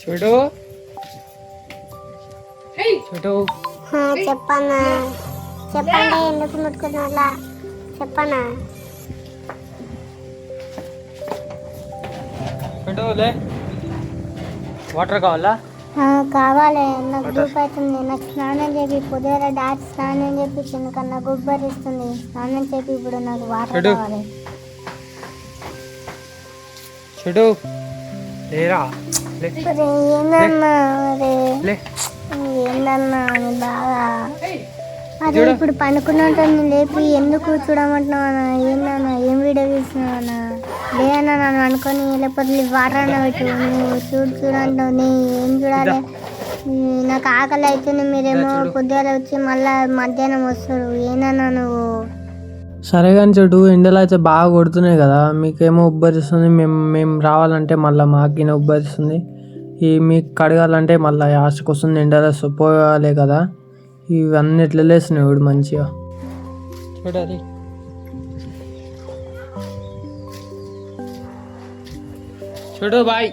చూడు చూడు చెప్పన్నా చెప్పండి ఎందుకు ముట్టుకున్నా చెప్పన్నా చూడు లే వాటర్ కావాలా కావాలి నాకు గ్రూప్ అవుతుంది నాకు స్నానం చేపి పొద్దున డాడీ స్నానం చేపించింది కన్నా గుబ్బరిస్తుంది స్నానం చేపి ఇప్పుడు నాకు వాటర్ కావాలి చూడు లేరా ఏందన్నా ఏందన్నా బాగా అదే ఇప్పుడు పండుకున్నట్టు లేపి ఎందుకు చూడమంటున్నావు అన్న ఏందన్నా ఏం వీడియో తీస్తున్నావు అన్న లేదన్నా నన్ను అనుకొని లేకపోతే వాటర్ అన్న పెట్టు నువ్వు చూడంటావు నీ ఏం చూడాలి నాకు ఆకలి అవుతుంది మీరేమో పొద్దుగాల వచ్చి మళ్ళీ మధ్యాహ్నం వస్తారు ఏందన్నా నువ్వు సరే కానీ చెడు ఎండలు అయితే బాగా కొడుతున్నాయి కదా మీకేమో ఉబ్బరిస్తుంది మేము రావాలంటే మళ్ళీ మాకిన ఉబ్బరిస్తుంది మీకు కడగాలంటే మళ్ళీ యాస్కి వస్తుంది ఎండలో పోయాలి కదా ఇవన్నీ ఎట్లా లేస్తున్నాయి ఇప్పుడు మంచిగా చూడాలి చూడు బాయ్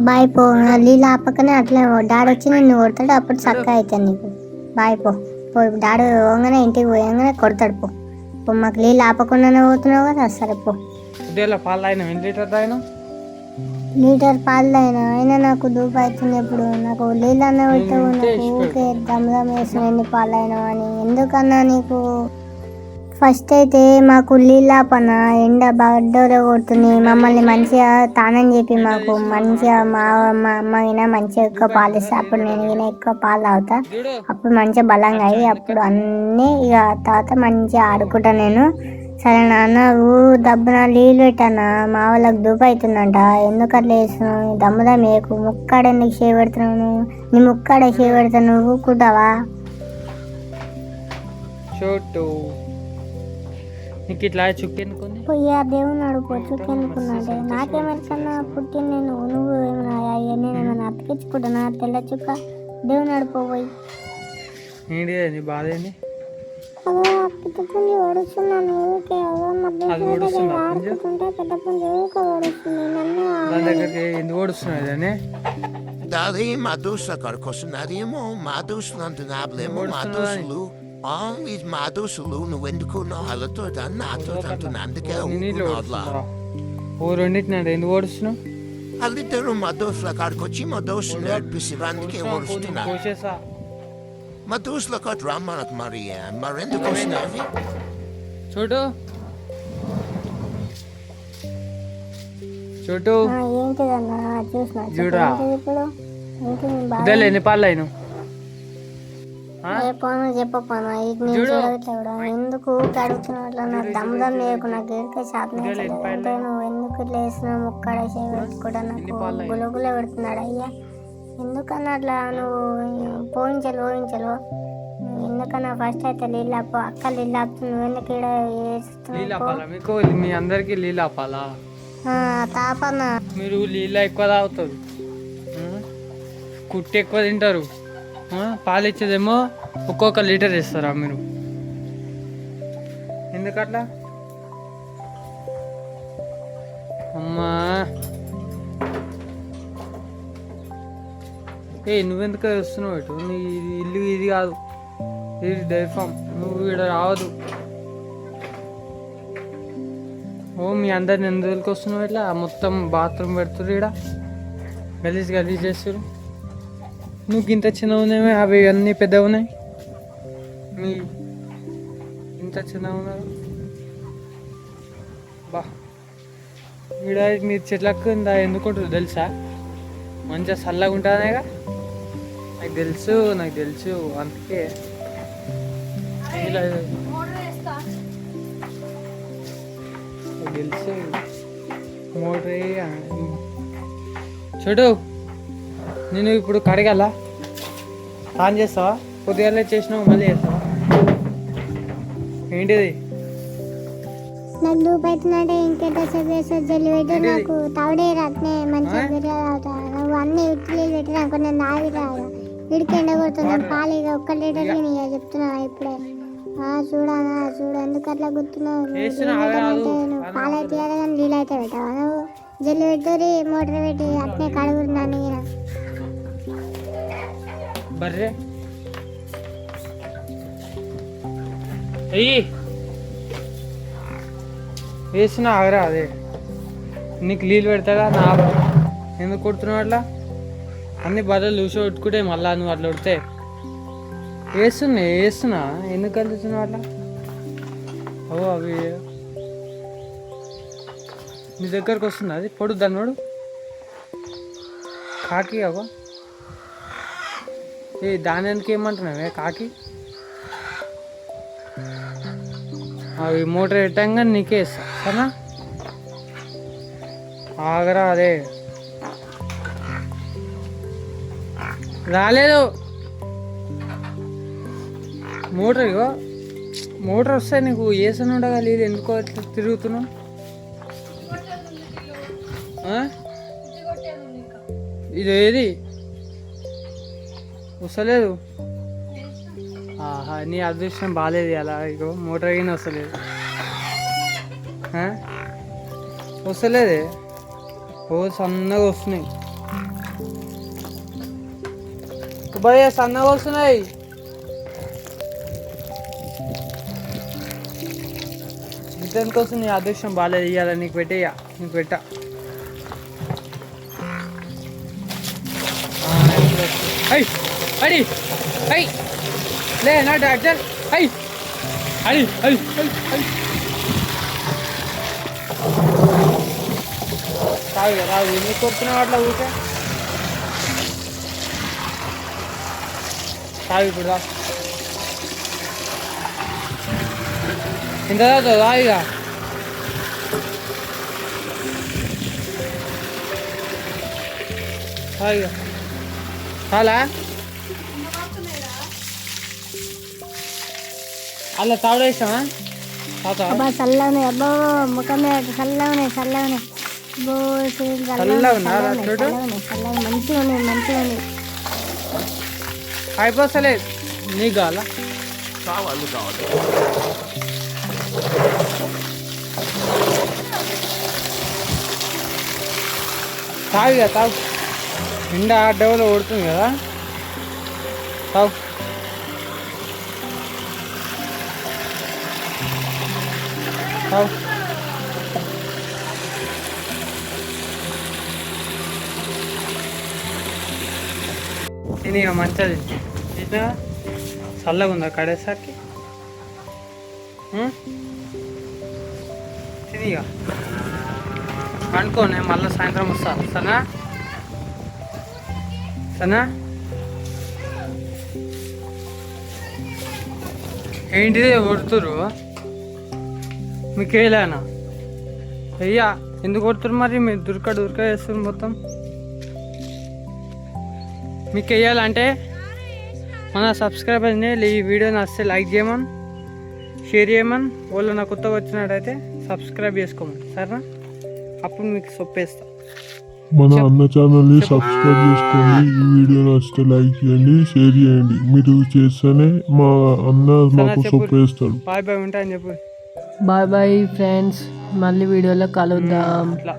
బాయ్ పో నీళ్ళు ఆపకనే అట్లే డాడీ వచ్చి నిన్ను కొడతాడు అప్పుడు చక్కగా అవుతాను నీకు బాయ్ పో డాడీ పోగానే ఇంటికి పోయంగానే కొడతాడు పో మాకు నీళ్ళు ఆపకుండానే పోతున్నావు కదా సరే పో పాలు తాగినా ఎన్ని లీటర్ తాగినా లీటర్ పాలు తాగినా అయినా నాకు దూపు అవుతుంది ఎప్పుడు నాకు నీళ్ళు అన్న పెట్టవు నాకు ఊరికే దమ్దమ్ వేసిన ఎన్ని పాలు అయినావు అని ఎందుకన్నా నీకు ఫస్ట్ అయితే మాకు నీళ్ళాపన ఎండ బడ్డోలో కొడుతుంది మమ్మల్ని మంచిగా తానం చెప్పి మాకు మంచిగా మా అమ్మ అయినా మంచిగా ఎక్కువ పాలు ఇస్తే అప్పుడు నేను ఎక్కువ పాలు తాగుతా అప్పుడు మంచిగా బలంగా అయ్యి అప్పుడు అన్నీ ఇక తర్వాత మంచిగా ఆడుకుంటా నేను సరే నాన్న దబ్బున నీళ్ళు పెట్టానా మా వాళ్ళకి దూపు అవుతుందంట ఎందుకు అట్లా వేస్తున్నావు దమ్ముదా మేకు ముక్కాడ ఎందుకు చేయి పెడుతున్నావు నీ ముక్కాడ చేయి పెడతా నువ్వు ఊకుంటావా నీకు ఇట్లా చుక్కి ఎన్నుకుంది పోయా దేవుని అడుగు చుక్కి ఎన్నుకున్నాడే నాకేమరికన్నా పుట్టి నేను నువ్వు ఏమైనా అతికించుకుంటున్నా తెల్ల చుక్క దేవుని అడుకోపోయి నీ బాధ ఏంది పెద్ద పుంజి ఓడుస్తున్నాను ఊకే ఆడుకుంటుంటే పెద్ద పుంజి ఊకే ఓడుస్తుంది దగ్గరికి ఎందుకు ఓడుస్తున్నాయి Dali Madusa Karkosunariamo, Madus Lantanablim, Maduslu, all these Maduslu, no Winduku, no Halato, and Nato, Tantanandaka, Nodla. Or in it, and in words, no? A little Madusla Karkochimo, those nerd Pisivandike Orstuna. Madusla got Ramanak Maria, Marinda Kosnavi. Choto? చోటు ఏంటిదన్నా చూసిన చూడరా ఇప్పుడు ఉదయం ఎన్ని పాలు అయిన చెప్పను ఎందుకు అడుగుతున్నావు అట్లా నా దమ్దం లేకు నాకు ఏడుక శాతం అంటే నువ్వు ఎందుకు ఇట్లా వేస్తున్నావు ముక్కడ కూడా నాకు గులగుల పెడుతున్నాడు అయ్యా ఎందుకన్నా అట్లా నువ్వు పోయించలు ఎందుకన్నా ఫస్ట్ అయితే నీళ్ళు ఆపు అక్క నీళ్ళు ఆపుతుంది నువ్వు ఎందుకు ఇక్కడ వేస్తున్నావు మీకు మీ అందరికి నీళ్ళు ఆపాలా తాపన్న మీరు నీళ్ళు ఎక్కువ తాగుతారు కుట్టి ఎక్కువ తింటారు పాలు ఇచ్చేదేమో ఒక్కొక్క లీటర్ ఇస్తారా మీరు ఎందుకట్లా అమ్మా నువ్వెందుకు వస్తున్నావు ఇటు నీ ఇల్లు ఇది కాదు ఇది డైరీ ఫామ్ నువ్వు ఇక్కడ రావద్దు మీ అందరిని ఎందుకు వస్తున్నావు ఇట్లా మొత్తం బాత్రూమ్ పెడుతురు ఇక్కడ గలీజ్ చేస్తారు నువ్వు ఇంత చిన్నగా ఉన్నామే అవి అన్నీ పెద్దగా ఉన్నాయి మీ ఇంత చిన్నగా ఉన్నారు బా ఇక్కడ మీరు చెట్లకు ఎందుకుంటారు తెలుసా మంచిగా చల్లగా ఉంటుందనేగా నాకు తెలుసు అందుకే తెలుసు మోటర్ చూడు నేను ఇప్పుడు కడగాల ఆన్ చేస్తావా పొద్దుగాలే చేసినావు మళ్ళీ చేస్తావా ఏంటిది నాకు దూపు అవుతుందంటే ఇంకేటో చదివేసా జల్లి పెట్టి నాకు తవడే రాట్నే మంచిగా తిరగవుతా నువ్వు అన్ని ఇడ్లీ పెట్టి నాకు నేను ఆవి రాదు ఇడికి ఎండ కొడుతుంది పాలు ఇక ఒక్క లీటర్ ఇక చెప్తున్నా ఇప్పుడే చూడు ఎందుకు అట్లా గుర్తున్నావు పాలు అయితే కానీ నీళ్ళు అయితే పెట్టావా నువ్వు జల్లి పెట్టుర్రి మోటార్ పెట్టి అట్నే కడుగురు నన్ను ఈయన. బర్రే అయ్యి వేసిన ఆగరా అదే నీకు నీళ్ళు పెడతాగా నా ఎందుకు కొడుతున్నావు అట్లా అన్ని బర్రెలు లూసి కొట్టుకుంటే మళ్ళా నువ్వు అట్లా కొడితే వేస్తున్నా ఎందుకు కలుగుతున్నావు అట్లా ఓ అవి నీ దగ్గరకు వస్తుంది అది పొడు దాన్నోడు కాకి అవో ఏ దానికి ఏమంటున్నావే కాకి అవి మోటార్ పెట్టంగా నీకే ఇస్తా సరేనా ఆగరా అదే రాలేదు మోటార్ ఇగో మోటార్ వస్తే నీకు ఏసని ఉండగా లేదు ఎందుకో ఇట్లా తిరుగుతున్నావు ఇది ఏది వస్తలేదు ఆహా నీ అదృష్టం బాగాలేదు అలా ఇగో మోటార్ అయినా వస్తలేదు వస్తలేదే ఓ సన్నగా వస్తున్నాయి భయ సన్నగా వస్తున్నాయి ఇతనికి వస్తుంది నీ అదృష్టం బాగాలేదు ఇవ్వాలి నీకు పెట్టేయ నీకు పెట్టా అయ్ అడి అయ్ లే నా డాక్టర్ అయ్ అడి అయ్ అయ్ రావు రావు నీకు కొడుతున్నావు అట్లా ఊరికే తాగు ఇప్పుడు రా ఇంత తాగుతుందా ఇక ఇక చాలా అలా తాడేసామా అబ్బా చల్లనే అబ్బో ముఖం మీద చల్లనే చల్లనే అబ్బో చల్లగా చూడు మంచిగా ఉన్నాయి మంచిగా ఉన్నాయి అయిపోతలేదు నీకు కావాలా కావాలి కావాలి తాగు కదా తాగు నిండా డెవలో కొడుతుంది కదా తాగు తాగు తిని ఇక మంచిది తిన్నా చల్లగా ఉందా కడేసరికి తిని ఇక అనుకో నేను మళ్ళీ సాయంత్రం వస్తా సరేనా సరేనా ఏంటిది కొడుతురు మీకు వేయలేనా అయ్యా ఎందుకు కొడుతురు మరి మీరు దుర్క వేస్తారు మొత్తం మీకు వేయాలంటే మన సబ్స్క్రైబర్ని ఈ వీడియో నచ్చితే లైక్ చేయమని షేర్ చేయమని వాళ్ళు నా కొత్తగా వచ్చినట్టయితే సబ్స్క్రైబ్ చేసుకోమని సరేనా అప్పుడు మీకు సొప్పేస్తా మన అన్న ఛానల్ని సబ్స్క్రైబ్ చేసుకోండి. ఈ వీడియో నచ్చితే లైక్ చేయండి, షేర్ చేయండి. మీరు చేస్తేనే మా అన్న మాకు సొప్పేస్తాడు. బాయ్ బాయ్ ఉంటా అని చెప్పు బాయ్ బాయ్ ఫ్రెండ్స్, మళ్ళీ వీడియోలో కలుద్దాం. ఇట్లా